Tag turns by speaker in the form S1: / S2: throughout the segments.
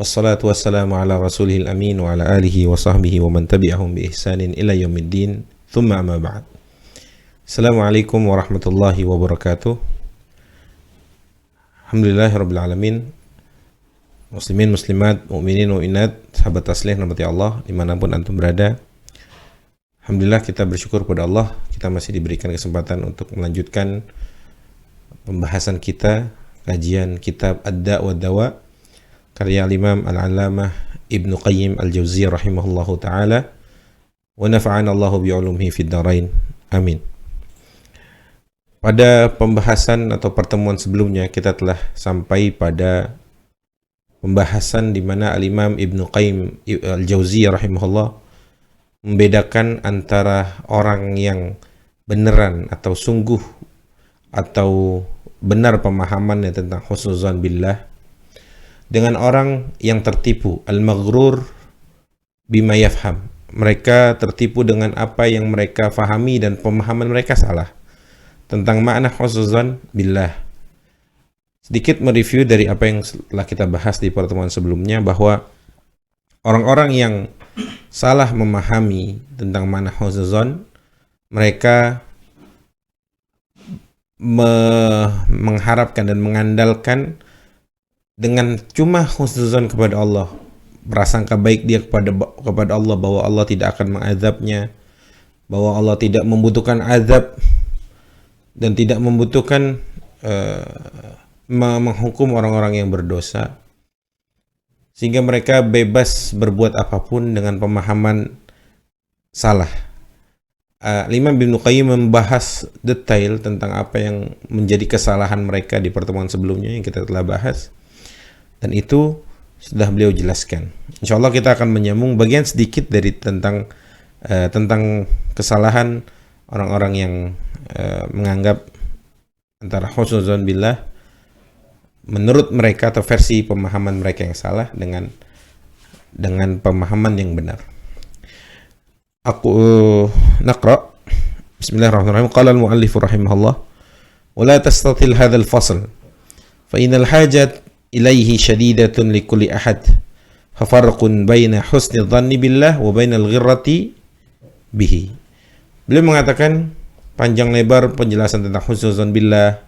S1: Wassalatu wassalamu ala rasulihil amin wa ala alihi wa sahbihi wa man tabi'ahum bi ihsanin ila yaumiddin. Thumma amma ba'd. Assalamualaikum warahmatullahi wabarakatuh. Alhamdulillahirabbil alamin. Muslimin, muslimat, mu'minin, mu'minat, sahabat taslih rahmati Allah dimanapun antum berada. Alhamdulillah kita bersyukur kepada Allah, kita masih diberikan kesempatan untuk melanjutkan pembahasan kita, kajian kitab Ad-Da' wa Dawa karya Imam Al-Allamah Ibnu Qayyim Al-Jauziyah rahimahullahu ta'ala, wa nafa'ana Allahu bi'ulumihi fid dharain, amin. Pada pembahasan atau pertemuan sebelumnya kita telah sampai pada pembahasan di mana Al-Imam Ibnu Qayyim Al-Jauziyah rahimahullah membedakan antara orang yang beneran atau sungguh atau benar pemahamannya tentang husnuzan billah dengan orang yang tertipu, al-maghrur bima yafham. Mereka tertipu dengan apa yang mereka fahami dan pemahaman mereka salah tentang makna husnuzan billah. Sedikit mereview dari apa yang telah kita bahas di pertemuan sebelumnya, bahwa orang-orang yang salah memahami tentang makna husnuzan, mereka mengharapkan dan mengandalkan dengan cuma husnuzan kepada Allah, berasangka baik dia kepada Allah, bahwa Allah tidak akan mengazabnya, bahwa Allah tidak membutuhkan azab dan tidak membutuhkan menghukum orang-orang yang berdosa, sehingga mereka bebas berbuat apapun dengan pemahaman salah. Imam Ibnu Qayyim membahas detail tentang apa yang menjadi kesalahan mereka di pertemuan sebelumnya yang kita telah bahas, dan itu sudah beliau jelaskan. Insyaallah kita akan menyambung bagian sedikit dari tentang kesalahan orang-orang yang menganggap antara husnuzan billah menurut mereka atau versi pemahaman mereka yang salah dengan pemahaman yang benar. Aku naqra. Bismillahirrahmanirrahim. Qala al-muallif rahimahullah, wa la tastatil hadzal fasl fa innal hajat ilaihi syadidatun likulli ahad fa farqun baina husni dhanni billah wa bainal ghirrati bihi. Beliau mengatakan panjang lebar penjelasan tentang husnuzan billah,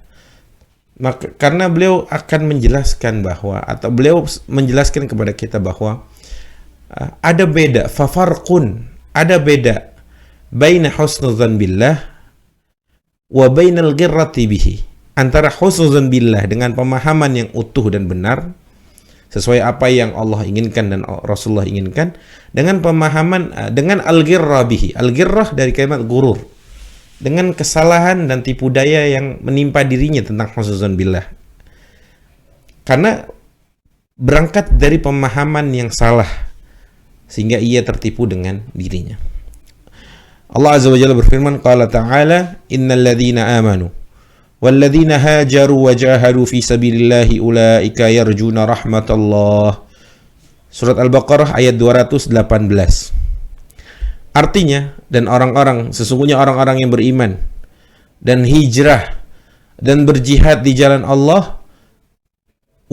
S1: maka karena beliau akan menjelaskan bahwa, atau beliau menjelaskan kepada kita bahwa ada beda, fa farqun, ada beda baina husnuzan billah wa bainal ghirrati bihi, antara husnuzan billah dengan pemahaman yang utuh dan benar sesuai apa yang Allah inginkan dan Rasulullah inginkan, dengan pemahaman dengan al-ghirrah bihi. Al-ghirrah dari kalimat gurur, dengan kesalahan dan tipu daya yang menimpa dirinya tentang husnuzan billah, karena berangkat dari pemahaman yang salah sehingga ia tertipu dengan dirinya. Allah Azza wa Jalla berfirman, qala ta'ala, innal ladzina amanu walladzina hajaru wa jahadu fi sabilillahi ulaika yarjuna rahmatallah. Surat Al-Baqarah ayat 218. Artinya, dan sesungguhnya orang-orang yang beriman dan hijrah dan berjihad di jalan Allah,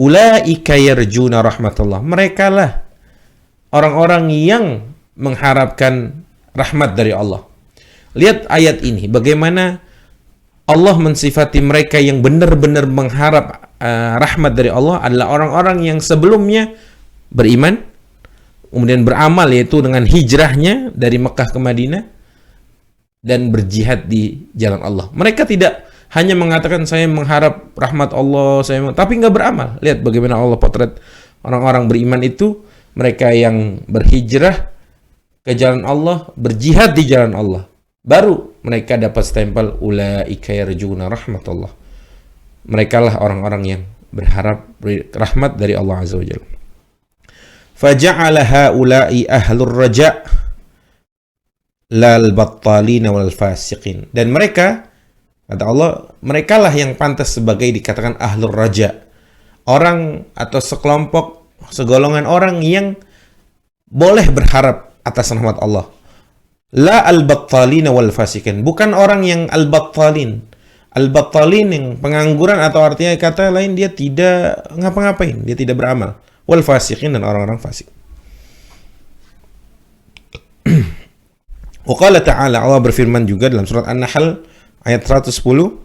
S1: ulaika yarjuna rahmatallah, mereka lah orang-orang yang mengharapkan rahmat dari Allah. Lihat ayat ini, bagaimana Allah mensifati mereka yang benar-benar mengharap rahmat dari Allah adalah orang-orang yang sebelumnya beriman, kemudian beramal, yaitu dengan hijrahnya dari Mekah ke Madinah dan berjihad di jalan Allah. Mereka tidak hanya mengatakan saya mengharap rahmat Allah, tapi nggak beramal. Lihat bagaimana Allah potret orang-orang beriman itu, mereka yang berhijrah ke jalan Allah, berjihad di jalan Allah, baru mereka dapat stempel ulaika yarjuna rahmatullah. Mereka lah orang-orang yang berharap rahmat dari Allah Azza wa Jalla. Faja'ala haula'i ahlur raja' lal battalina wal fasiqin. Dan mereka, kata Allah, mereka lah yang pantas sebagai dikatakan ahlur raja', orang atau sekelompok, segolongan orang yang boleh berharap atas rahmat Allah. La al-battalina wal fasiqin, bukan orang yang al-battalin. Al-battalin yang pengangguran, atau artinya kata lain dia tidak ngapa-ngapain, dia tidak beramal. wal fasiqin, dan orang-orang fasik. Wa qala ta'ala, Allah berfirman juga dalam surat An-Nahl ayat 110,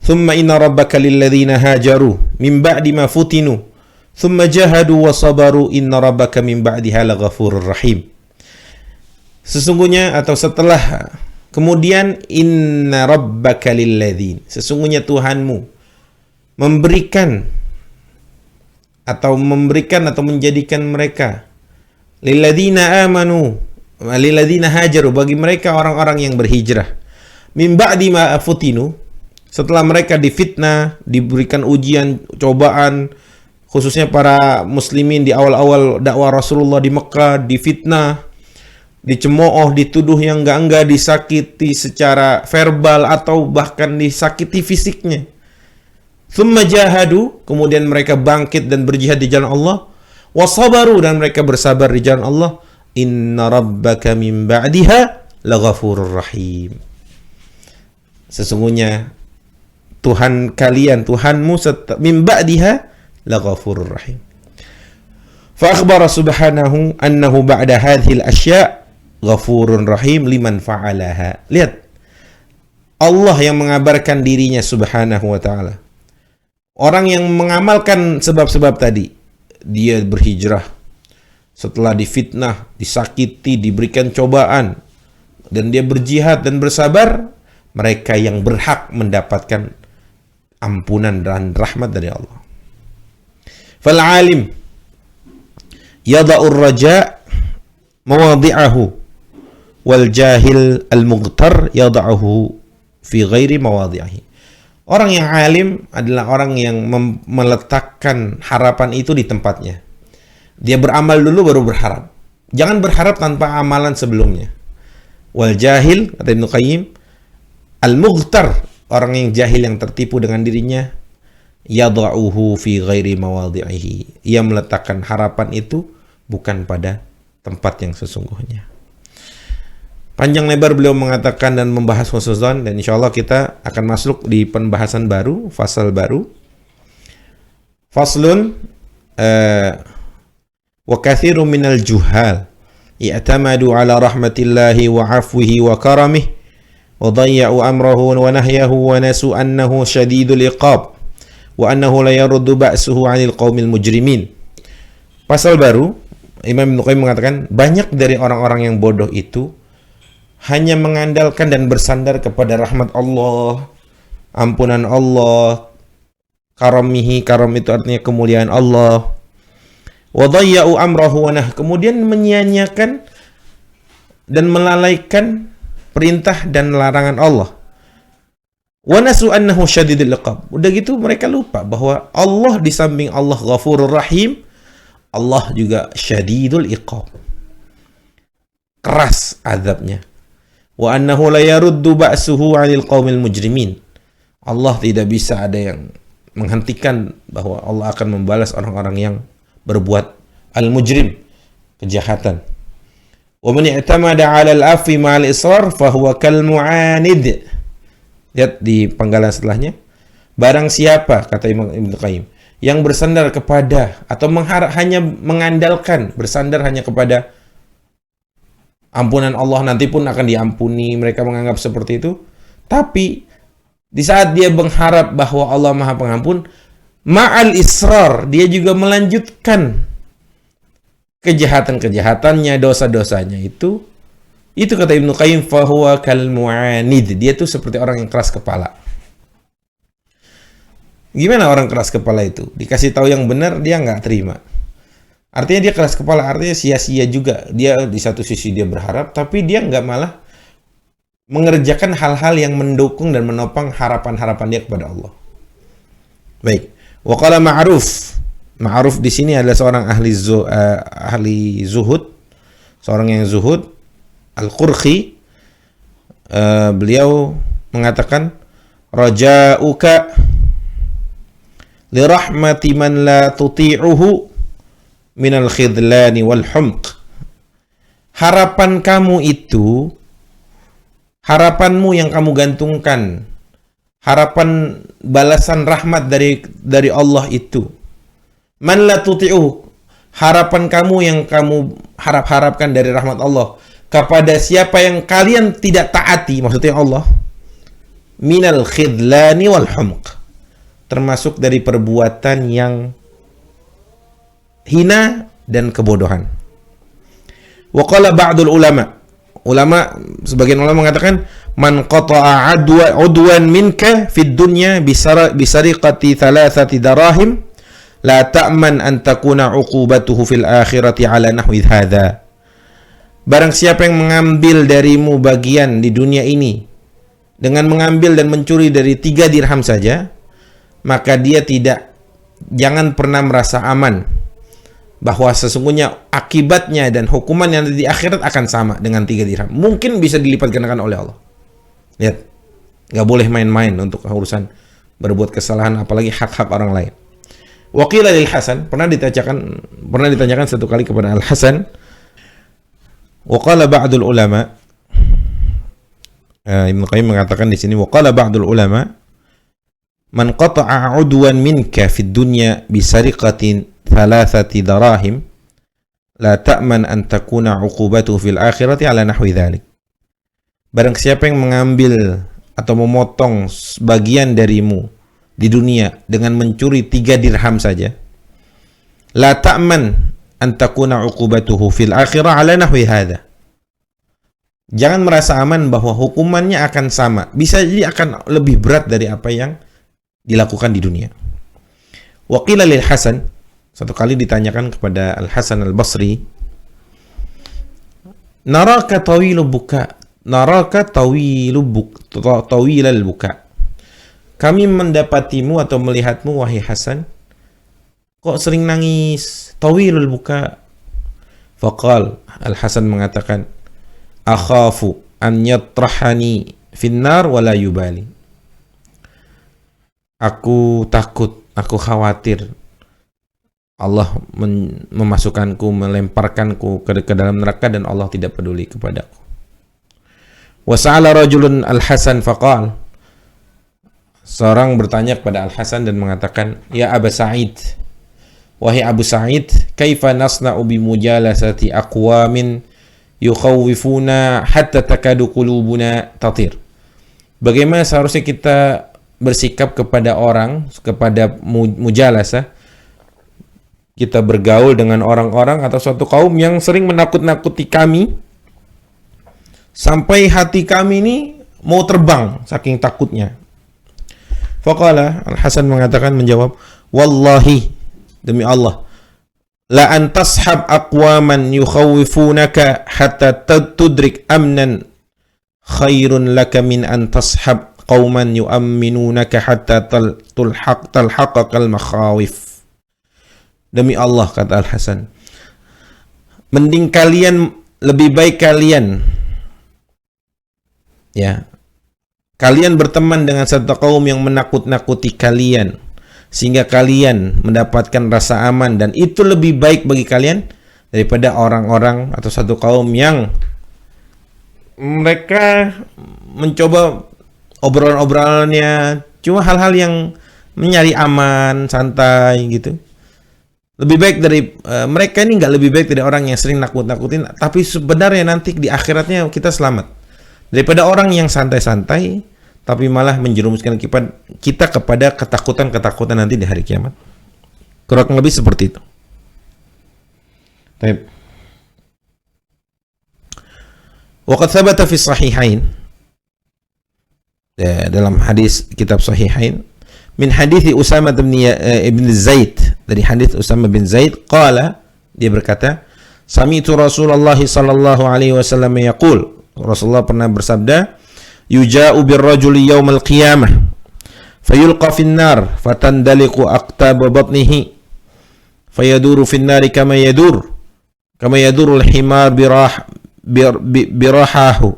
S1: "Tsumma inna rabbaka lilladzina hajaru min ba'di ma futinu, tsumma jahadu wa sabaru, inna rabbaka min ba'diha laghafurur rahim." Sesungguhnya, atau setelah, kemudian inna rabbaka lilladzin, sesungguhnya Tuhanmu memberikan atau menjadikan mereka, lilladzina amanu, lilladzina hajaru, bagi mereka orang-orang yang berhijrah, min ba'di ma afutinu, setelah mereka difitnah, diberikan ujian, cobaan, khususnya para muslimin di awal-awal dakwah Rasulullah di Mekah, difitnah, dicemooh, dituduh yang enggak-enggak, disakiti secara verbal atau bahkan disakiti fisiknya. Tsumma jahadu, kemudian mereka bangkit dan berjihad di jalan Allah, wasabaru, dan mereka bersabar di jalan Allah, inna rabbaka min ba'diha laghafurur rahim. Sesungguhnya Tuhan kalian, Tuhanmu min ba'diha laghafurur rahim. Fa akhbara subhanahu annahu ba'da hadhil asya' ghafurun rahim liman fa'alaha. Lihat, Allah yang mengabarkan dirinya subhanahu wa ta'ala. Orang yang mengamalkan sebab-sebab tadi, dia berhijrah, setelah difitnah, disakiti, diberikan cobaan, dan dia berjihad dan bersabar, mereka yang berhak mendapatkan ampunan dan rahmat dari Allah. Fal alim yada'ur raja' mawadhi'ahu, wal jahil al-mughtar yada'uhu fi ghairi mawadhi'ihi. Orang yang alim adalah orang yang meletakkan harapan itu di tempatnya. Dia beramal dulu baru berharap. Jangan berharap tanpa amalan sebelumnya. Wal jahil, kata Ibnu Qayyim, al-mughtar, orang yang jahil yang tertipu dengan dirinya, yada'uhu fi ghairi mawadhi'ihi. Ia meletakkan harapan itu bukan pada tempat yang sesungguhnya. Panjang lebar beliau mengatakan dan membahas husnuzan, dan insya Allah kita akan masuk di pembahasan baru, fasal baru. Faslun wa kathiru minal juhal i'tamadu ala rahmatillahi wa afwihi wa karamih wa dayya'u amrahu wa nahyahu wa nasu annahu syadidul iqab wa annahu la yaruddu ba'suhu 'anil qaumil mujrimin. Pasal baru, Imam Ibnu Qayyim mengatakan, banyak dari orang-orang yang bodoh itu hanya mengandalkan dan bersandar kepada rahmat Allah, ampunan Allah, karamihi, karam itu artinya kemuliaan Allah, wa dayya'u amrahu wa nah, kemudian menyia-nyiakan dan melalaikan perintah dan larangan Allah. Wa nasu annahu syadidul iqab. Udah gitu mereka lupa bahwa Allah, di samping Allah Ghafurur Rahim, Allah juga syadidul iqab, keras azabnya. Wa annahu la yaruddu ba'suhu 'anil qaumil mujrimin. Allah tidak bisa ada yang menghentikan bahwa Allah akan membalas orang-orang yang berbuat al-mujrim, kejahatan. Wa man i'tamada 'ala al-'afwi ma'al israr fa huwa kal mu'anid. Lihat di penggalan setelahnya. Barang siapa, kata Imam Ibnu Qayyim, yang bersandar kepada atau hanya mengandalkan, bersandar hanya kepada ampunan Allah, nanti pun akan diampuni, mereka menganggap seperti itu. Tapi di saat dia mengharap bahwa Allah Maha Pengampun, ma'al israr, dia juga melanjutkan kejahatan-kejahatannya, dosa-dosanya itu kata Ibnu Qayyim, fahuwa kal mu'anid, dia tuh seperti orang yang keras kepala. Gimana orang keras kepala itu? Dikasih tahu yang benar dia nggak terima. Artinya dia keras kepala, artinya sia-sia juga. Dia di satu sisi dia berharap, tapi dia nggak malah mengerjakan hal-hal yang mendukung dan menopang harapan-harapan dia kepada Allah. Baik. Wa qala Ma'ruf. Ma'ruf di sini adalah seorang ahli zuhud, seorang yang zuhud, Al-Qurhi. Beliau mengatakan, raja'uka li rahmati man la tuti'uhu minal khidlani wal humq. Harapan kamu itu, harapanmu yang kamu gantungkan, harapan balasan rahmat dari Allah itu Man la tuti'uhu, harapan kamu yang kamu harapkan dari rahmat Allah kepada siapa yang kalian tidak taati, maksudnya Allah, minal khidlani wal humq, termasuk dari perbuatan yang hina dan kebodohan. Wa qala ba'dul ulama, sebagian ulama mengatakan, man qata'a udwan minka fid dunya bisariqati thalathati darahim la ta'man an takuna uqubatuhu fil akhirati ala nahwi hadha. Barang siapa yang mengambil darimu bagian di dunia ini dengan mengambil dan mencuri dari 3 dirham saja, maka dia jangan pernah merasa aman bahwa sesungguhnya akibatnya dan hukuman yang di akhirat akan sama dengan 3 dirham. Mungkin bisa dilipat gandakan oleh Allah. Lihat, nggak boleh main-main untuk urusan berbuat kesalahan, apalagi hak-hak orang lain. Waqila lil Hasan, pernah ditanyakan satu kali kepada Al Hasan. Waqala ba'dul ulama, Ibnu Qayyim mengatakan di sini, waqala ba'dul ulama, man qata'a udwan minka fid dunya bisariqatin thalathati darahim la ta'man an takuna uqubatuhu fil akhirati ala nahwi dhalik. Barang siapa yang mengambil atau memotong bagian darimu di dunia dengan mencuri 3 dirham saja, la ta'man an takuna uqubatuhu fil akhirah ala nahwi hadha. Jangan merasa aman bahwa hukumannya akan sama, bisa jadi akan lebih berat dari apa yang dilakukan di dunia. Wa qila lil Hasan, satu kali ditanyakan kepada Al Hasan Al Basri, naraka tawilul buka, tawilal buka. Kami mendapatimu atau melihatmu wahai Hasan, kok sering nangis, tawilul buka. Faqal, Al Hasan mengatakan, akhafu an yatrahani finnar wala yubali. Aku takut, aku khawatir Allah memasukkanku, melemparkanku ke dalam neraka dan Allah tidak peduli kepadaku. Wa sa'ala rajulun Al-Hasan faqal, seorang bertanya kepada Al-Hasan dan mengatakan, ya Aba Sa'id, wahai Abu Sa'id, kaifa nasna'u bi mujalasati aqwamin yukhawwifuna hatta takadu qulubuna tatir. Bagaimana seharusnya kita bersikap kepada orang, kepada mujalasah, kita bergaul dengan orang-orang atau suatu kaum yang sering menakut-nakuti kami sampai hati kami ini mau terbang saking takutnya. Faqala, Al-Hasan mengatakan, menjawab, wallahi, demi Allah, la an tashab aqwaman yukhawwifunaka hatta tudrik amnan khairun laka min an tashab qauman yu'amminunaka hatta talhaqakal makhawif. Demi Allah, kata Al-Hasan, mending kalian, lebih baik kalian, ya, kalian berteman dengan satu kaum yang menakut-nakuti kalian sehingga kalian mendapatkan rasa aman, dan itu lebih baik bagi kalian daripada orang-orang atau satu kaum yang mereka mencoba obrolan-obrolannya cuma hal-hal yang mencari aman, santai gitu. Lebih baik dari mereka ini, nggak lebih baik dari orang yang sering nakut-nakutin, tapi sebenarnya nanti di akhiratnya kita selamat, daripada orang yang santai-santai tapi malah menjerumuskan kita kepada ketakutan-ketakutan nanti di hari kiamat. Kurang lebih seperti itu. Baik. Waqad thabata fi sahihain, dalam hadis kitab Sahihain, min hadits Usamah bin Zaid, dari hadis Usamah bin Zaid, qala, dia berkata, sami'tu Rasulullah sallallahu alaihi wasallam yaqul, Rasulullah pernah bersabda, yuja'u birrajuli yaumal qiyamah fayulqa finnar fatandaliqu aqtab batnihi fayaduru finnari kama yadurul himar birahahu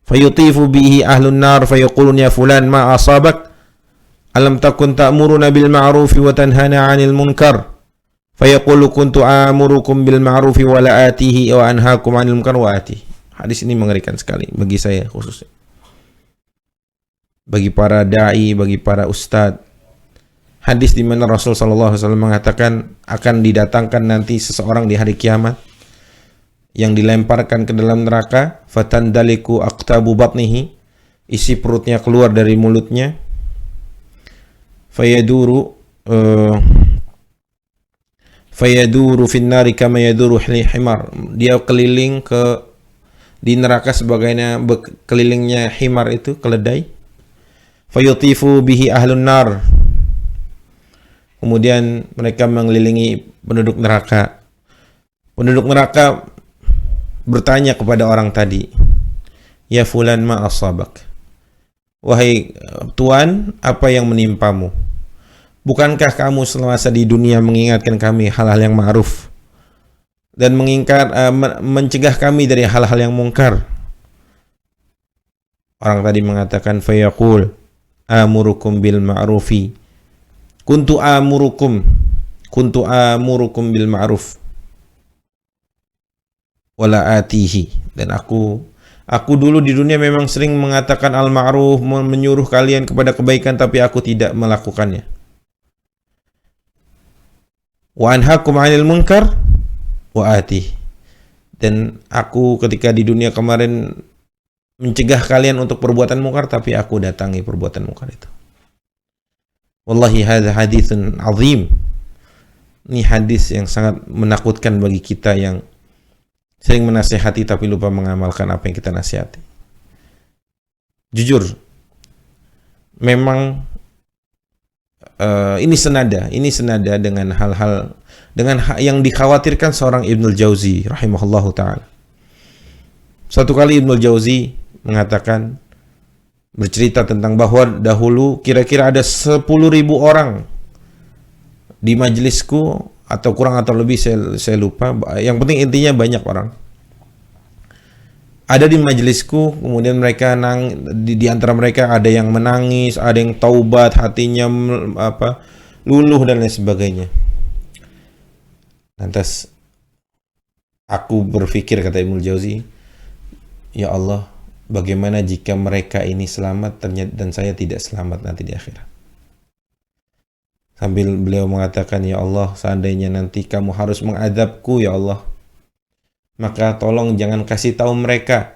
S1: fayutifu bihi ahlun nar fayaqulun ya fulan ma asabak alam takun ta'muruna bil ma'rufi wa tanhana 'anil munkar fayaqulu kuntu amurukum bil ma'rufi wa la atihi wa anhaakum 'anil munkar wa atihi. Hadis ini mengerikan sekali bagi saya khususnya, bagi para da'i, bagi para ustadz. hadis di mana Rasul sallallahu alaihi wasallam mengatakan akan didatangkan nanti seseorang di hari kiamat yang dilemparkan ke dalam neraka, fatandaliku aqtabu batnihi, isi perutnya keluar dari mulutnya, fayaduru finnari kama yaduru himar, dia keliling di neraka sebagaimana kelilingnya himar itu, keledai. Fayutifu bihi ahlun nar, kemudian mereka mengelilingi penduduk neraka. Penduduk neraka bertanya kepada orang tadi, ya fulan ma asabak, wahai tuan, apa yang menimpamu? Bukankah kamu semasa di dunia mengingatkan kami hal-hal yang ma'ruf dan mencegah kami dari hal-hal yang mungkar? Orang tadi mengatakan, fayaqul amurukum bil ma'rufi, kuntu amurukum bil ma'ruf wala atihi, dan aku dulu di dunia memang sering mengatakan al-ma'ruf, menyuruh kalian kepada kebaikan, tapi aku tidak melakukannya. Wa anhakum 'anil munkar wa atih, dan aku ketika di dunia kemarin mencegah kalian untuk perbuatan mungkar, tapi aku datangi perbuatan mungkar itu. Wallahi hadza haditsun azim. Ini hadis yang sangat menakutkan bagi kita yang sering menasihati tapi lupa mengamalkan apa yang kita nasihati. Jujur, memang ini senada dengan hal-hal yang dikhawatirkan seorang Ibnul Jauzi rahimahullahu taala. Satu kali Ibnul Jauzi bercerita tentang bahwa dahulu kira-kira ada 10.000 orang di majelisku, atau kurang atau lebih, saya lupa. Yang penting intinya banyak orang ada di majelisku. Kemudian mereka di antara mereka ada yang menangis, ada yang taubat, hatinya luluh dan lain sebagainya. Lantas aku berpikir, kata Ibnul Jauzi, ya Allah, bagaimana jika mereka ini selamat dan saya tidak selamat nanti di akhirat? Sambil beliau mengatakan, ya Allah, seandainya nanti kamu harus mengadabku, ya Allah, maka tolong jangan kasih tahu mereka,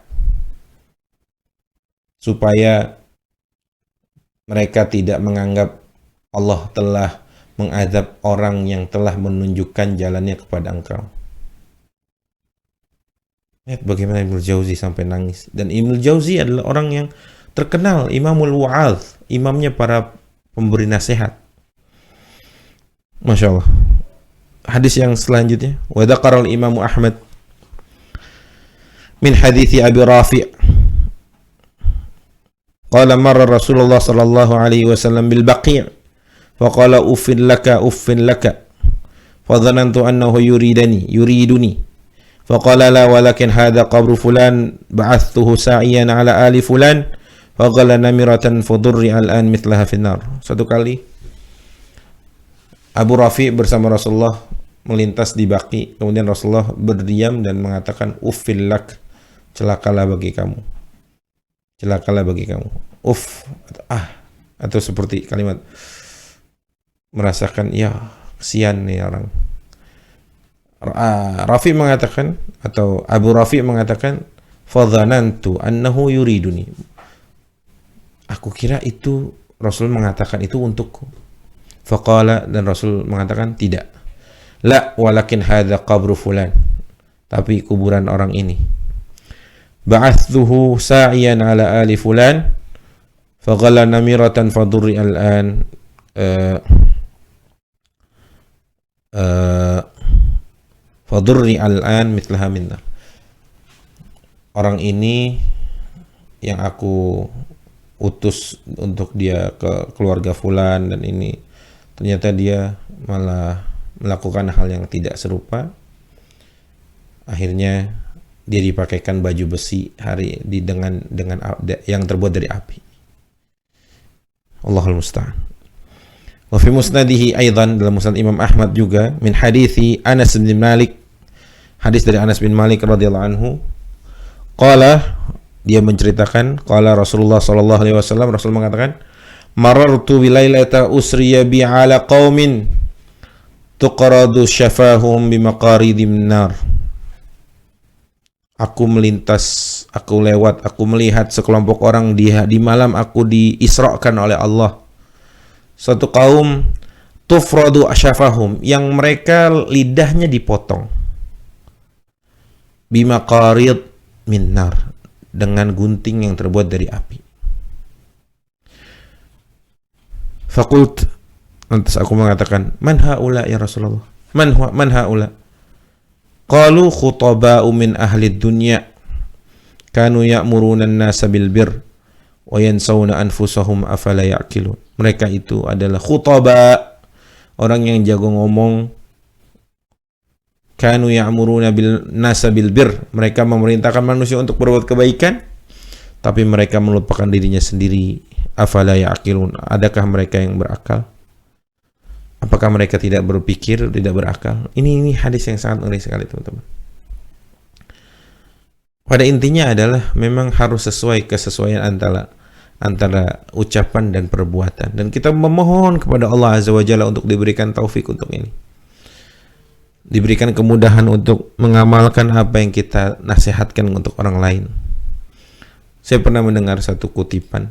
S1: supaya mereka tidak menganggap Allah telah mengadab orang yang telah menunjukkan jalannya kepada engkau. Lihat bagaimana Ibnul Jauzi sampai nangis. Dan Ibnul Jauzi adalah orang yang terkenal, imamul wa'adz, imamnya para pemberi nasihat. Masya Allah. Hadis yang selanjutnya, wa dzakara al-Imam Ahmad min hadithi Abi Rafi' qala marra Rasulullah sallallahu alaihi wasallam bil Baqi' faqala uffin laka fadhanantu annahu yuriduni faqala la walakin hadha qabru fulan ba'athtuhu sa'iyan ala ali fulan faqala namiratan fadurri al-an mithlaha finnar. Satu kali Abu Rafi bersama Rasulullah melintas di Baqi, kemudian Rasulullah berdiam dan mengatakan, uffil lak, celakalah bagi kamu, atau seperti kalimat merasakan, ya kesian nih orang. Rafi mengatakan, atau Abu Rafi mengatakan, fadhanantu annahu yuriduni, aku kira itu Rasul mengatakan itu untukku. Faqala, dan Rasul mengatakan, tidak, la walakin hadza qabru fulan, tapi kuburan orang ini. Ba'athtuhu sa'iyan ala ali fulan faqala namiratan fadurri al-an fadurri al-an mithlaha minna. Orang ini yang aku utus untuk dia ke keluarga fulan, dan ini ternyata dia malah melakukan hal yang tidak serupa. Akhirnya dia dipakaikan baju besi dengan yang terbuat dari api. Allahul musta'an. Wa fi musnadihi aidan, dalam musnad Imam Ahmad juga, min hadithi Anas bin Malik, hadis dari Anas bin Malik radhiyallahu anhu, qala, dia menceritakan, qala Rasulullah sallallahu alaihi wasallam, Rasul mengatakan, marartu bilailata usriya bi ala qaumin tuqradu syafahum bimaqaridim nar. Aku melintas, aku lewat, aku melihat sekelompok orang di malam aku diisrakan oleh Allah. Suatu kaum tufradu asyafahum, yang mereka lidahnya dipotong. Bimaqarid min nar, dengan gunting yang terbuat dari api. Fakult, lantas aku mengatakan, man haula ya Rasulullah? Man haula? Qalu khutaba'u min ahli dunya kanu ya'muruna an-nasa bil bir wa yansawna anfusahum afala ya'qilun. Mereka itu adalah khutaba, orang yang jago ngomong. Kanu ya'muruna bil nasa bil bir, mereka memerintahkan manusia untuk berbuat kebaikan, tapi mereka melupakan dirinya sendiri. Afala ya'qilun, adakah mereka yang berakal? Apakah mereka tidak berpikir, tidak berakal? Ini hadis yang sangat ngeri sekali, teman-teman. Pada intinya adalah memang harus sesuai kesesuaian antara ucapan dan perbuatan. Dan kita memohon kepada Allah Azza wa Jalla untuk diberikan taufik untuk ini. Diberikan kemudahan untuk mengamalkan apa yang kita nasihatkan untuk orang lain. Saya pernah mendengar satu kutipan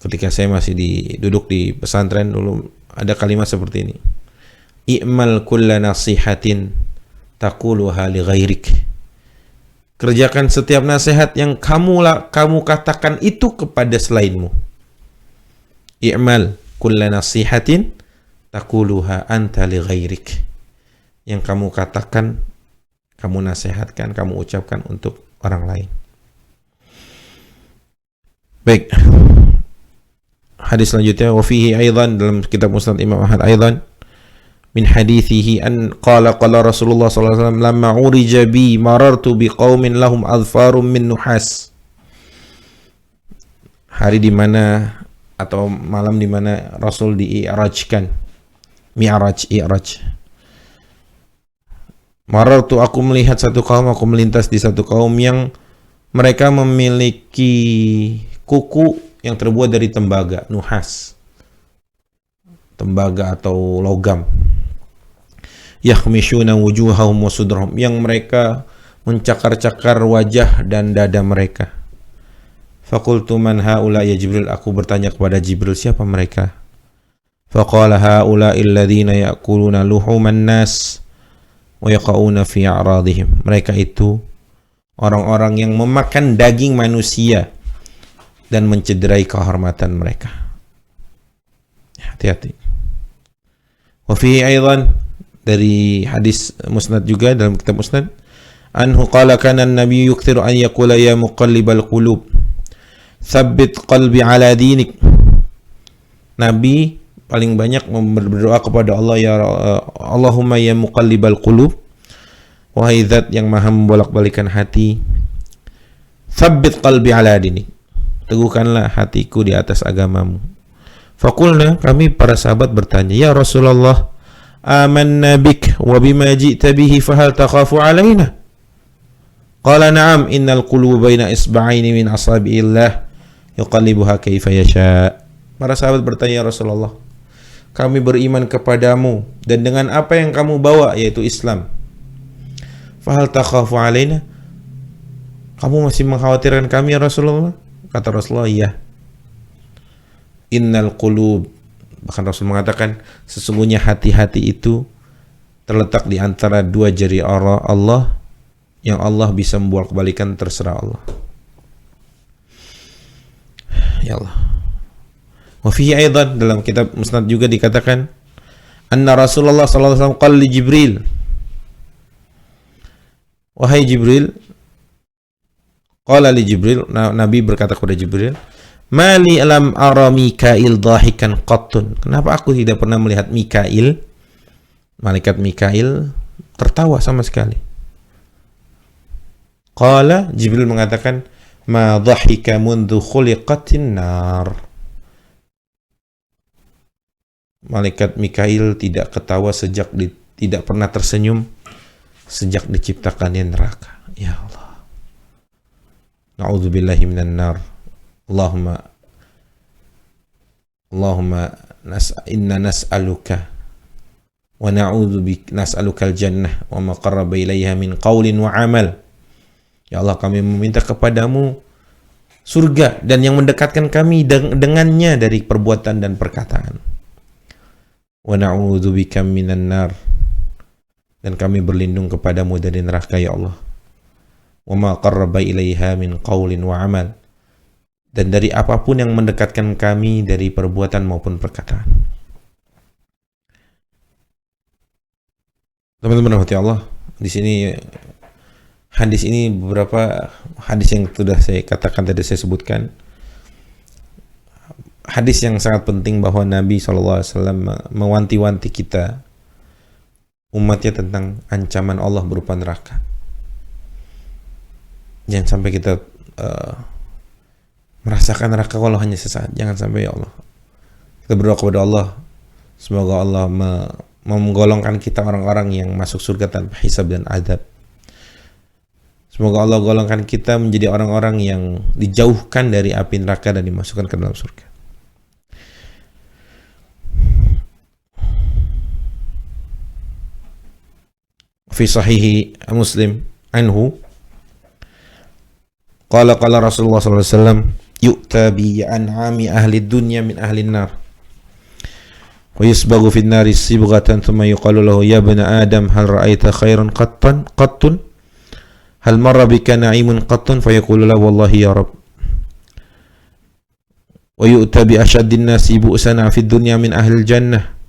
S1: ketika saya masih duduk di pesantren dulu. Ada kalimat seperti ini. I'mal kulla nasihatin taquluha li ghairik. Kerjakan setiap nasihat yang kamu katakan itu kepada selainmu. I'mal kulla nasihatin taquluha anta li ghairik. Yang kamu katakan, kamu nasihatkan, kamu ucapkan untuk orang lain. Baik. Hadis selanjutnya, wa fihi aidan, dalam kitab Musnad Imam Ahmad aidan, min hadithihi an qala Rasulullah sallallahu alaihi wasallam lamma urija bi marartu bi qaumin lahum adfarum min nuhas. Hari di mana atau malam di mana Rasul di'irajkan. I'raj. Marartu, aku melihat satu kaum, aku melintas di satu kaum yang mereka memiliki kuku yang terbuat dari tembaga, nuhas, tembaga atau logam. Yakhmishuna wujuhahum wa sudrahum, yang mereka mencakar-cakar wajah dan dada mereka. Faqultu man haula ya Jibril, aku bertanya kepada Jibril, siapa mereka? Faqala haula alladhina ya'kuluna luhuman nas wa yaqauna fi a'radihim. Mereka itu orang-orang yang memakan daging manusia dan mencederai kehormatan mereka. Hati-hati. Wa fihi aidan, dari hadis Musnad juga, dalam kitab Musnad, anhu qala kana an-nabiy yukthiru an yaqula ya muqallibal qulub tsabbit qalbi ala dinik. Nabi paling banyak berdoa kepada Allah, ya Allahumma ya muqallibal qulub, wahai zat yang maha membolak-balikan hati, tsabbit qalbi ala dinik, teguhkanlah hatiku di atas agamamu. Faqulna, kami para sahabat bertanya, ya Rasulullah, amanna bik wa bima ji'ta bihi fahal takhafu alaina? Qala na'am, innal quluba baina isba'aini min asabi'illah yuqallibuha kaifa yasha. Para sahabat bertanya, ya Rasulullah, kami beriman kepadamu dan dengan apa yang kamu bawa, yaitu Islam. Fahal takhafu alaina? Kamu masih mengkhawatirkan kami, ya Rasulullah? Kata Rasulullah, iya. Innal qulub, bahkan Rasul mengatakan, sesungguhnya hati-hati itu terletak di antara dua jari Allah, yang Allah bisa membolak-balikan, terserah Allah. Ya Allah. Wa fihi aidan, dalam kitab Musnad juga dikatakan, anna Rasulullah sallallahu alaihi wasallam qala li Jibril, wahai Jibril, qala li Jibril, Nabi berkata kepada Jibril, mali alam ara Mikail dhahikan qattun. Kenapa aku tidak pernah melihat Mikail, malaikat Mikail, tertawa sama sekali? Qala, Jibril mengatakan, ma dhahika mundhu khuliqatin nar. Malaikat Mikail tidak ketawa tidak pernah tersenyum sejak diciptakannya neraka. Ya Allah. Na'udzubillahi minan nar. Allahumma Allahumma inna nas'aluka wa na'udzu bika nas'alukal jannah wa ma qarraba ilaiha min qaulin wa amal. Ya Allah, kami meminta kepadamu surga dan yang mendekatkan kami dengannya dari perbuatan dan perkataan. Wa na'udzu bika minan nar, dan kami berlindung kepadamu dari neraka ya Allah. Wa ma qarraba ilaiha min qaulin wa amal, dan dari apapun yang mendekatkan kami dari perbuatan maupun perkataan. Teman-teman rahmati Allah, di sini hadis ini beberapa hadis yang sudah saya katakan tadi, saya sebutkan. Hadis yang sangat penting bahwa Nabi SAW mewanti-wanti kita umatnya tentang ancaman Allah berupa neraka. Jangan sampai kita merasakan neraka walau hanya sesaat. Jangan sampai ya Allah. Kita berdoa kepada Allah, semoga Allah menggolongkan kita orang-orang yang masuk surga tanpa hisab dan adab. Semoga Allah golongkan kita menjadi orang-orang yang dijauhkan dari api neraka dan dimasukkan ke dalam surga. Fi sahihi Muslim anhu qala Rasulullah sallallahu alaihi wasallam yu'ta bi an'ami ahli dunya min ahli an-nar wa yusbaghu fi an-nari sibghatan thumma yuqalu lahu ya ibna adam hal ra'aita khairan qattun hal marra bika na'imun qattun fayaqulu la wallahi ya rab wa yu'ta bi ashaddin nasi bu'san fi ad-dunya min ahli al-jannah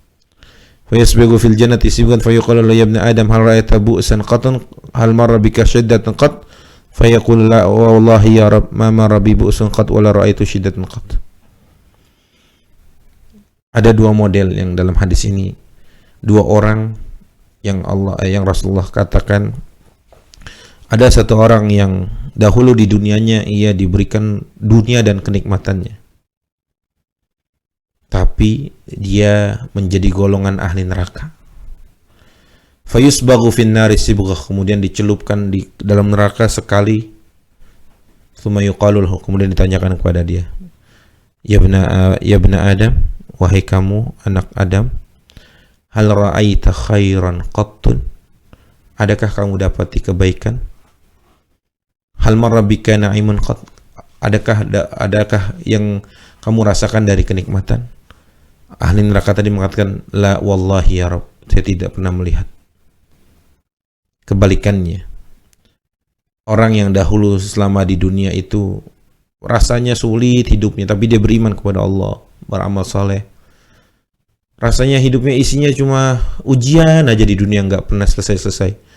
S1: wa yusbaghu fil jannati sibghan fayaqulu lahu ya ibna adam hal ra'aita bu'san qattun hal marra bika shiddatan qatt fayaqul la wallahi ya rab ma marra bi bu'sun qat wala ra'aitu shiddatan qat. Ada dua model yang dalam hadis ini, dua orang yang Rasulullah katakan, ada satu orang yang dahulu di dunianya ia diberikan dunia dan kenikmatannya, tapi dia menjadi golongan ahli neraka. Fayusbaghu fin nari sibghah, kemudian dicelupkan di dalam neraka sekali. Tsumma yuqalu lahu, kemudian ditanyakan kepada dia, ya ibna Adam, wahai kamu anak Adam, hal ra'aita khairan qattun, adakah kamu dapati kebaikan? Hal marra bika na'imun qatt, adakah yang kamu rasakan dari kenikmatan? Ahli neraka tadi mengatakan, la wallahi ya Rabb, saya tidak pernah melihat. Kebalikannya, orang yang dahulu selama di dunia itu rasanya sulit hidupnya, tapi dia beriman kepada Allah, beramal saleh. Rasanya hidupnya isinya cuma ujian aja di dunia, nggak pernah selesai-selesai.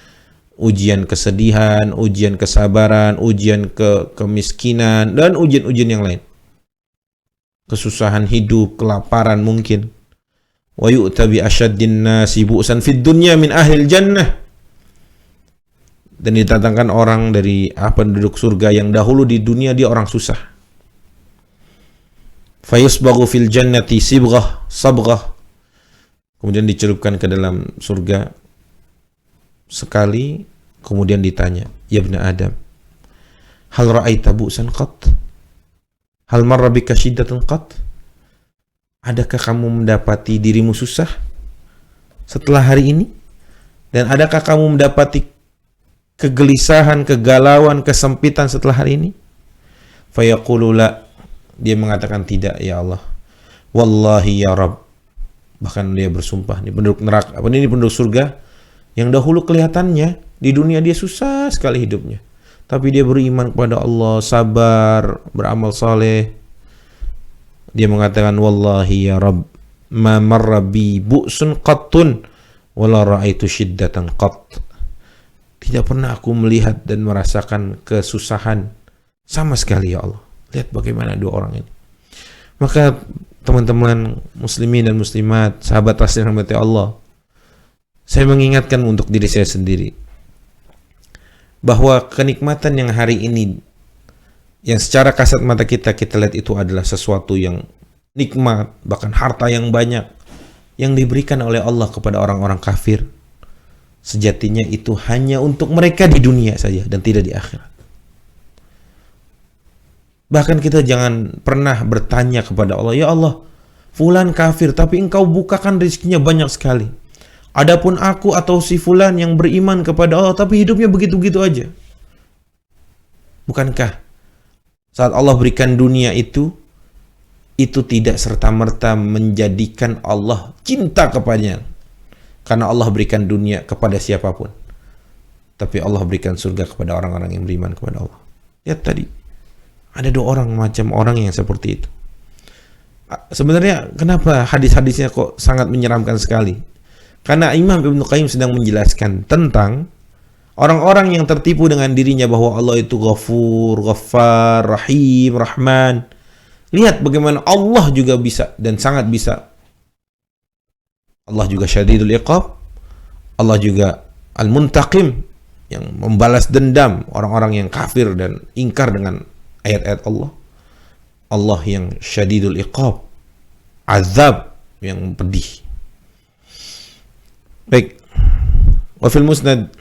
S1: Ujian kesedihan, ujian kesabaran, ujian kemiskinan, dan ujian-ujian yang lain. Kesusahan hidup, kelaparan mungkin. Wa yu'ta bi asyaddin nasi bu'san fid dunya min ahlil jannah. Dan didatangkan orang dari penduduk surga yang dahulu di dunia dia orang susah. Fayusbaghu fil jannati sabghah, kemudian dicelupkan ke dalam surga sekali, kemudian ditanya, ya ibna Adam, hal ra'aita bu'san qat? Hal marra bika shiddatan qat? Adakah kamu mendapati dirimu susah setelah hari ini? Dan adakah kamu mendapati kegelisahan, kegalauan, kesempitan setelah hari ini? Fayaqulu la, dia mengatakan tidak ya Allah. Wallahi ya Rabb, bahkan dia bersumpah, ini penduduk neraka, ini penduduk surga yang dahulu kelihatannya di dunia dia susah sekali hidupnya, tapi dia beriman kepada Allah, sabar, beramal saleh. Dia mengatakan, wallahi ya Rabb, ma marra bi bu'sun qattun wala ra'aitu shiddatan qatt. Tidak pernah aku melihat dan merasakan kesusahan sama sekali ya Allah. Lihat bagaimana dua orang ini. Maka teman-teman muslimin dan muslimat, sahabat Rasul rahmati Allah, saya mengingatkan untuk diri saya sendiri bahwa kenikmatan yang hari ini, yang secara kasat mata kita lihat itu adalah sesuatu yang nikmat, bahkan harta yang banyak yang diberikan oleh Allah kepada orang-orang kafir, sejatinya itu hanya untuk mereka di dunia saja dan tidak di akhirat. Bahkan kita jangan pernah bertanya kepada Allah, ya Allah, fulan kafir, tapi engkau bukakan rezekinya banyak sekali. Adapun aku atau si fulan yang beriman kepada Allah, tapi hidupnya begitu-begitu aja. Bukankah saat Allah berikan dunia itu tidak serta-merta menjadikan Allah cinta kepadanya. Karena Allah berikan dunia kepada siapapun. Tapi Allah berikan surga kepada orang-orang yang beriman kepada Allah. Lihat tadi, ada dua orang macam orang yang seperti itu. Sebenarnya kenapa hadis-hadisnya kok sangat menyeramkan sekali? Karena Imam Ibnu Qayyim sedang menjelaskan tentang orang-orang yang tertipu dengan dirinya bahwa Allah itu Ghafur, Ghaffar, Rahim, Rahman. Lihat bagaimana Allah juga bisa dan sangat bisa. Allah juga Syadidul Iqab. Allah juga Al-Muntaqim, yang membalas dendam orang-orang yang kafir dan ingkar dengan ayat-ayat Allah. Allah yang Syadidul Iqab, azab yang pedih. Baik. Wa fil Musnad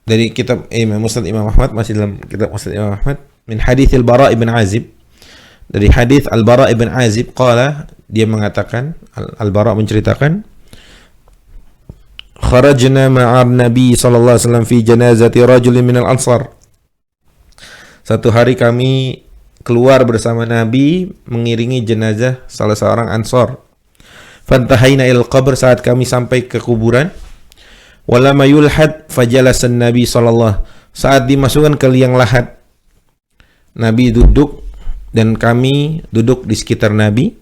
S1: dari kitab Musnad Imam Ahmad, masih dalam kitab Musnad Imam Ahmad, min hadits Al-Bara' ibn Azib, dari hadits Al-Bara' ibn Azib qala, dia mengatakan, Al-Bara' menceritakan, kharajna ma'ar Nabi sallallahu alaihi wasallam fi janazati rajulin minal Ansar. Satu hari kami keluar bersama Nabi mengiringi jenazah salah seorang Ansar. Fantahaina il qabr, saat kami sampai ke kuburan, walama yulhad fajalasan Nabi sallallahu, saat dimasukkan ke liang lahat, Nabi duduk dan kami duduk di sekitar Nabi.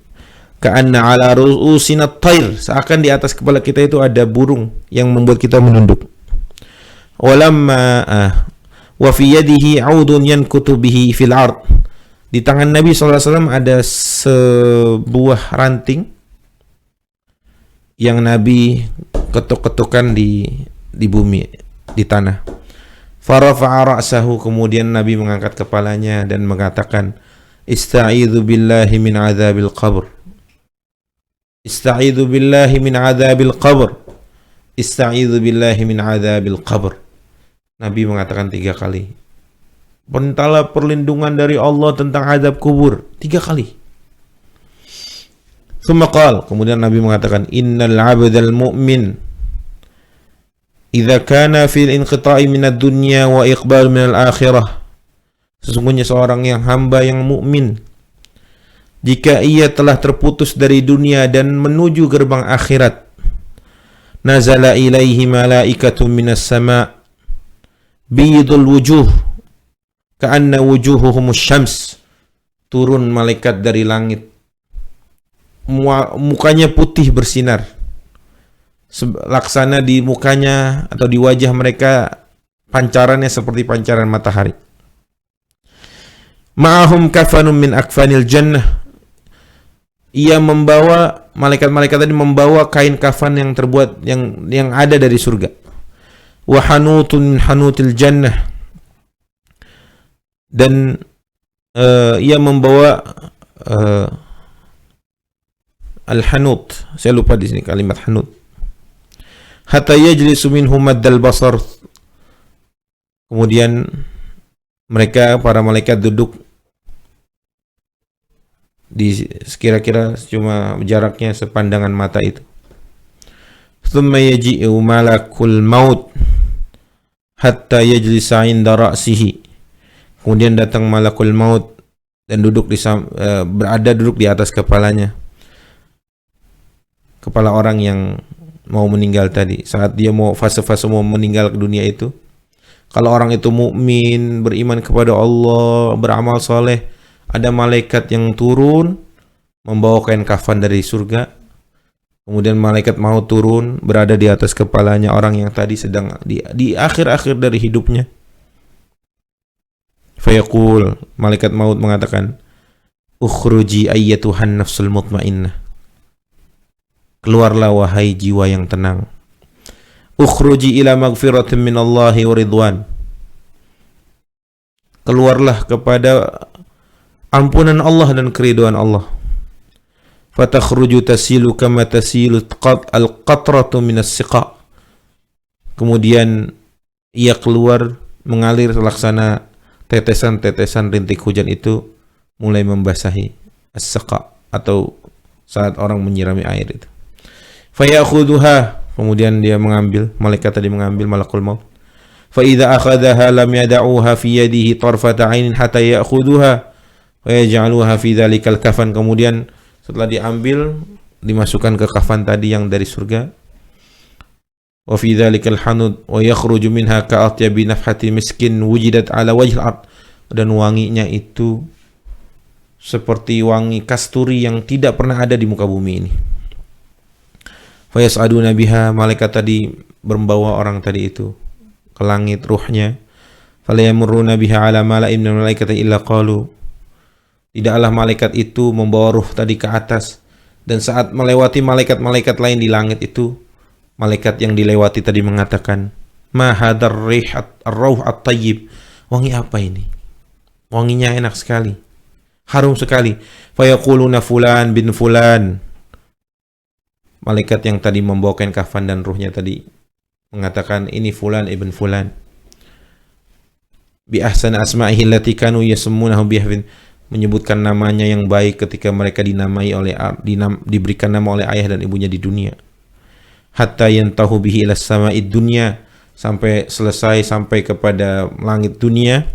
S1: Ka'anna ala ru'usina at-tayr, seakan di atas kepala kita itu ada burung yang membuat kita menunduk. Walamma wa fi yadihi 'udun yankutu bihi fil ard, di tangan Nabi sallallahu alaihi wasallam ada sebuah ranting yang Nabi ketuk-ketukan di bumi, di tanah. Farafa'a ra'sahu, kemudian Nabi mengangkat kepalanya dan mengatakan, Ista'idzu billahi min adzabil qabr. Ista'idzu billahi min adzabil qabr. Ista'idzu billahi min adzabil qabr. Nabi mengatakan 3 kali. Mintalah perlindungan dari Allah tentang azab kubur 3 kali. Tsumma qala, kemudian Nabi mengatakan, Innal 'abdal mu'min idza kana fil inqita'i minad dunya wa iqbal minal akhirah. Sesungguhnya seorang yang hamba yang mukmin, jika ia telah terputus dari dunia dan menuju gerbang akhirat, nazala ilaihi malaikatun minas sama' bidul wujuh ka'anna wujuhuhumus syams. Turun malaikat dari langit, mukanya putih bersinar, laksana di mukanya atau di wajah mereka pancarannya seperti pancaran matahari. Ma'ahum kafanun min akfanil jannah, ia membawa, malaikat-malaikat tadi membawa kain kafan yang terbuat yang ada dari surga. Wa hanutun min hanutil jannah, dan ia membawa al-hanut, saya lupa di sini kalimat hanut. Hatta yajlisu minhum maddal basar, kemudian mereka, para malaikat, duduk di sekira-kira cuma jaraknya sepandangan mata itu. Thumma yaji'u malakul maut hatta yajlisa 'inda ra'sihi, kemudian datang malakul maut dan duduk duduk di atas kepalanya, kepala orang yang mau meninggal tadi. Saat dia mau fase-fase mau meninggal ke dunia itu, kalau orang itu mukmin, beriman kepada Allah, beramal soleh, ada malaikat yang turun membawa kain kafan dari surga. Kemudian malaikat mau turun berada di atas kepalanya orang yang tadi sedang di akhir-akhir dari hidupnya. Fayaqul, malaikat maut mengatakan, Ukhruji ayyatuhan nafsul mutmainnah, keluarlah wahai jiwa yang tenang. Ukhruji ila magfiratin minallahi wa ridwan, keluarlah kepada ampunan Allah dan keridhaan Allah. Fatakhruju tasilu kama tasilu al-qatratu minas siqa, kemudian ia keluar mengalir laksana tetesan-tetesan rintik hujan itu mulai membasahi as-saqa, atau saat orang menyirami air itu. Fayakhudhuha, kemudian dia mengambil, malaikat tadi mengambil, malakul maut. Fa idza akhadhaha lam yad'uha fi yadihi tarfata 'ainin hatta ya'khudhuha wa yaj'aluha fi dzalikal kafan. Kemudian setelah diambil, dimasukkan ke kafan tadi yang dari surga. Wa fi dzalikal hanud wa yakhruju minha ka'atyabi nafhati miskin wujidat 'ala wajhil ard. Dan wanginya itu seperti wangi kasturi yang tidak pernah ada di muka bumi ini. Fa yas'aduna biha, malaikat tadi membawa orang tadi itu ke langit ruhnya. Fala yamurruna biha 'ala mala'in min malaikati illa qalu. Tidaklah malaikat itu membawa ruh tadi ke atas, dan saat melewati malaikat-malaikat lain di langit itu, malaikat yang dilewati tadi mengatakan, ma hadar rihat ar-rauh at-tayyib. Wangi apa ini? Wanginya enak sekali, harum sekali. Fayaquluna fulan bin fulan. Malaikat yang tadi membawakan kafan dan ruhnya tadi mengatakan, ini fulan ibn fulan. Bi ahsan asma'ihi allati kanu yasmunahu bihafin, menyebutkan namanya yang baik ketika mereka diberikan nama oleh ayah dan ibunya di dunia. Hatta yantahu bihi ila sama'id dunya, sampai selesai sampai kepada langit dunia.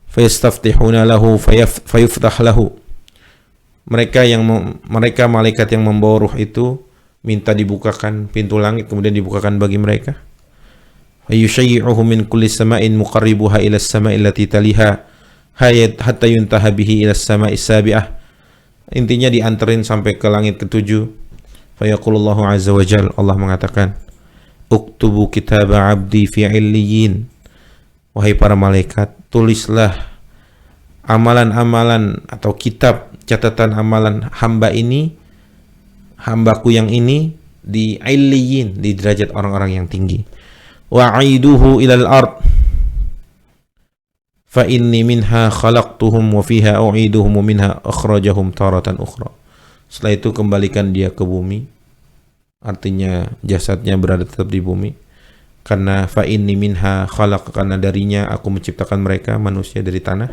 S1: Fayastaftihuna lahu fayuftah lahu. Mereka malaikat yang membawa ruh itu minta dibukakan pintu langit, kemudian dibukakan bagi mereka. Fayushayyi'uhu min kulli sama'in muqarribuha ila as-sama'i allati taliha hatta yuntaha bihi ila as-sama'i as-sabi'ah. Intinya dianterin sampai ke langit ketujuh. Fayaqulullahu azza wa jalla, Allah mengatakan, uktubu kitaba 'abdi fi 'illiyyin. Wahai para malaikat, tulislah amalan-amalan atau kitab catatan amalan hambaku yang ini di 'illiyyin, di derajat orang-orang yang tinggi. Wa'iduhu ilal ard fa inni minha khalaqtuhum wa fiha u'iduhum wa minha akhrajahum taratan ukhra. Setelah itu kembalikan dia ke bumi, artinya jasadnya berada tetap di bumi, karena fa inni minha khalaq, karena darinya aku menciptakan mereka manusia dari tanah.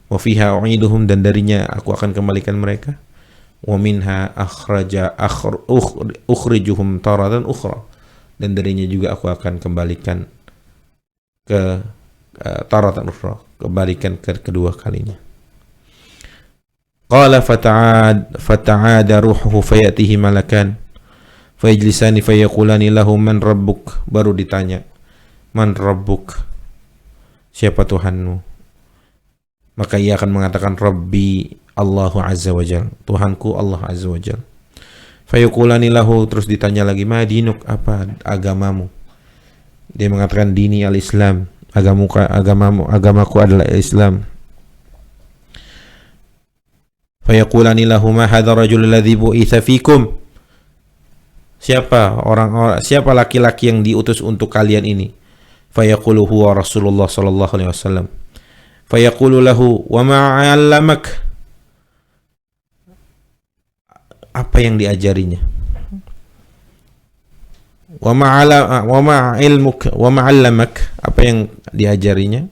S1: Wa fiha u'iduhum, dan darinya aku akan kembalikan mereka. Wa minha ukhrijuhum taratan ukhra, dan darinya juga aku akan kembalikan ke taratan ukhra, kembalikan ke kedua kalinya. Qala fata'ada ruhuhu fayatihi malakan fayajlisani fayaqulani lahu man rabbuk. Baru ditanya, man rabbuk, siapa Tuhanmu? Maka ia akan mengatakan, Rabbi Allahu azza wa jal, Tuhanku Allah azza wa jal. Fayaqulani lahu, terus ditanya lagi, ma dinuk, apa agamamu? Dia mengatakan, dini al-Islam, agamaku adalah Islam. Fayaqulani lahu ma hadha rajul alladhi bu'itha fikum. Siapa laki-laki yang diutus untuk kalian ini? Fayaqulu huwa Rasulullah sallallahu alaihi wasallam. Fayaqulu lahu wa ma 'allamak. Apa yang diajarinya? Wa ma 'allamak, apa yang diajarinya?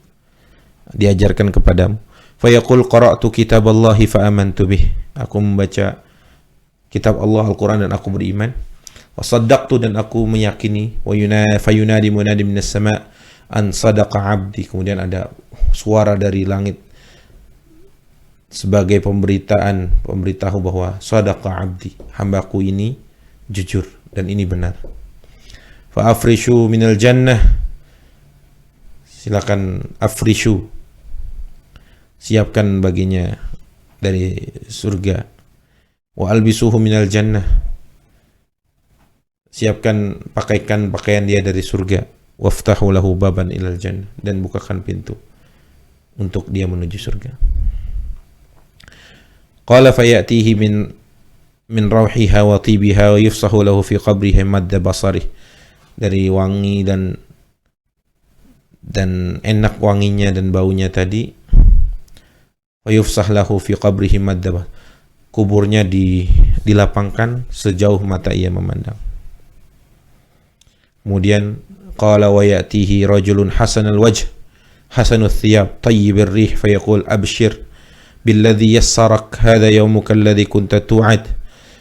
S1: Diajarkan kepadamu. Fayaqul qara'tu kitaballahi fa amantu bih. Aku membaca kitab Allah, Al-Quran, dan aku beriman. Wa saddaqtu, dan aku meyakini. Wa fayunadi munadi minas sama' an sadaqa 'abdi. Kemudian ada suara dari langit sebagai pemberitahu bahwa sadaqa 'abdi, hambaku ini jujur dan ini benar. Fa afrishu minal jannah, silakan afrishu, siapkan baginya dari surga. Wa albisuhu minal jannah, siapkan, pakaikan pakaian dia dari surga. Waftahu lahu baban ilal jannah, dan bukakan pintu untuk dia menuju surga. Qala fayatihi min rauhiha wa tibiha wa yufsahu lahu fi qabrihi madda basarih. Dari wangi dan enak wanginya dan baunya tadi, wa yufsah lahu fi qabrihi madda, kuburnya dilapangkan sejauh mata ia memandang. Kemudian qala wa ya'tihi rajulun hasanul wajh hasanul thiyab tayyibir rih fayaqul abshir billadhi yassarak hadha yawmuka alladhi kunta tu'ad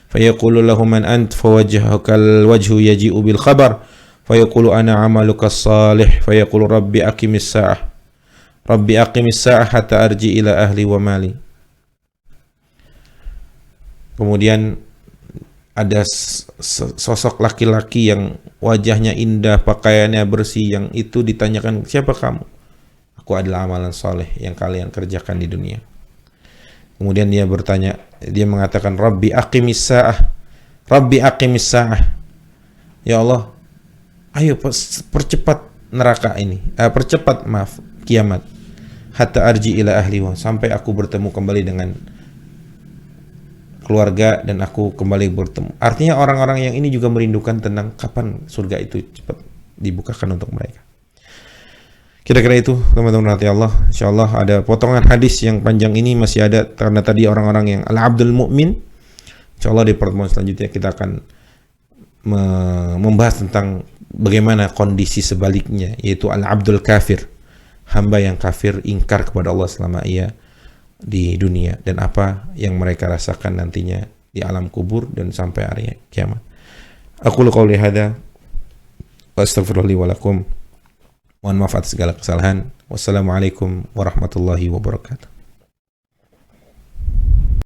S1: fayaqulu lahu man ant fawajhuka alwajhu yaji'u bil khabar fayaqulu ana amaluka as-salih fayaqulu rabbi aqimis sa'ah hatta arji ila ahli wa mali. Kemudian ada sosok laki-laki yang wajahnya indah, pakaiannya bersih, yang itu ditanyakan, siapa kamu? Aku adalah amalan soleh yang kalian kerjakan di dunia. Kemudian dia mengatakan, Rabbi aqimis sa'ah. Ya Allah, ayo percepat neraka ini, kiamat. Hatta arji ila ahli, sampai aku bertemu kembali dengan keluarga dan aku kembali bertemu. Artinya orang-orang yang ini juga merindukan tentang kapan surga itu cepat dibukakan untuk mereka. Kira-kira itu teman-teman hati Allah. InsyaAllah ada potongan hadis yang panjang ini masih ada, karena tadi orang-orang yang al-abdul mu'min. InsyaAllah di pertemuan selanjutnya kita akan membahas tentang bagaimana kondisi sebaliknya, yaitu al-abdul kafir, hamba yang kafir, ingkar kepada Allah selama ia di dunia, dan apa yang mereka rasakan nantinya di alam kubur dan sampai hari kiamat. Aqulu qouli hadza wa astaghfirullahi li wa lakum. Mohon maaf atas segala kesalahan. Wassalamualaikum warahmatullahi wabarakatuh.